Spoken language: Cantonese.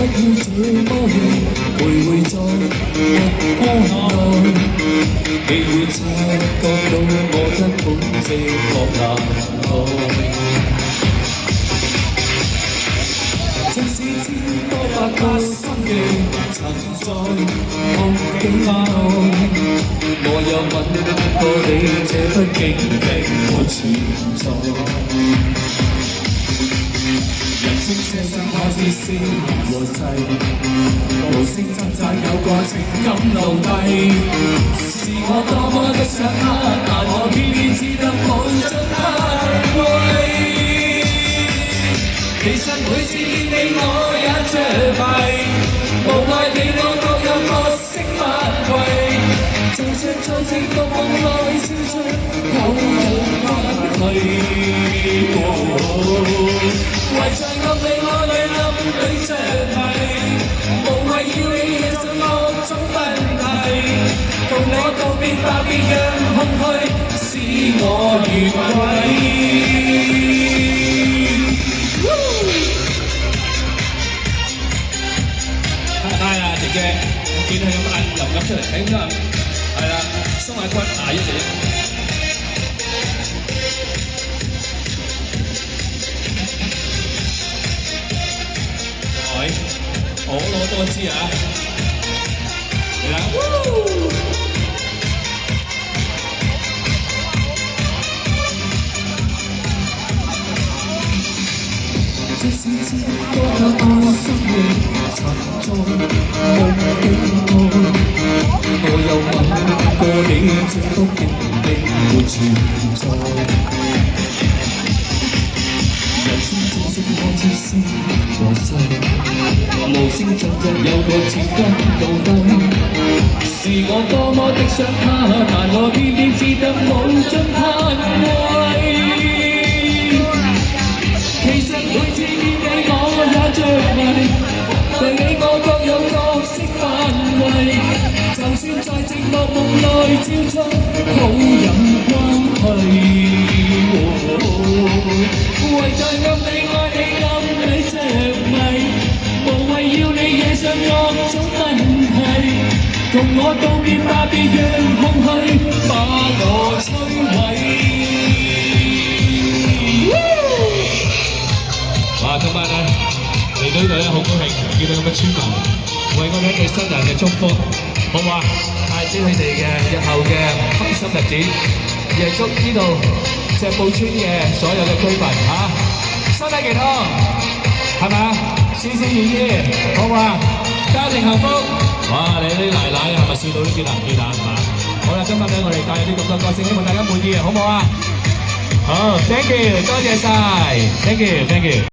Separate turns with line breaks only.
要這麼遠，徘徊在目光內，你會察覺到我根本寂寞難耐。即使知多百個心境曾在夢境內，我有吻過你，這畢竟並沒存在。人生這想開始先和逝，無聲掙扎有個情感奴隸，是我多麼的想他，但我偏偏只得無盡慚愧。其實每次見你我也着迷，無奈你我各有角色範圍，就算在寂寞夢內笑着有無關係。為在暗地我淚冧裏着迷，無謂要你惹上各種問題，同我道別吧，別讓空虛使我越軌。姐姐，見佢咁嗌又噏出嚟，應該係啦，鬆下骨大一啲。喂，我攞多支啊！嚟啦！即使知多麼心裏沉重，夢境內，我有吻過你，這都竟並沒存在。人生正式開始先和逝，無聲像着有個情感奴隸，是我多麼的想他，但我偏偏只得無盡慚愧。其實每次見你我也着迷，對你我各有角色範圍，就算在寂寞夢內照出好友關係。為在暗地愛你暗裏着迷，無謂要你惹上各種問題，同我道別吧，別讓空虛把我摧毀。哇！今晚咧嚟到呢度咧，好高興見到咁嘅村民為我哋一對新人嘅祝福，好唔好啊？帶俾佢哋嘅日後嘅開心日子，亦祝呢度石埔村嘅所有嘅居民身體健康，係咪啊？事事如意，好唔好啊？家庭幸福。哇！你啲奶奶係咪笑到都見難見啊？係嘛？好啦，今晚咧我哋帶咗啲咁多歌聲，希望大家滿意，好唔好啊？好 ，thank you， 多謝晒 ，thank you，thank you。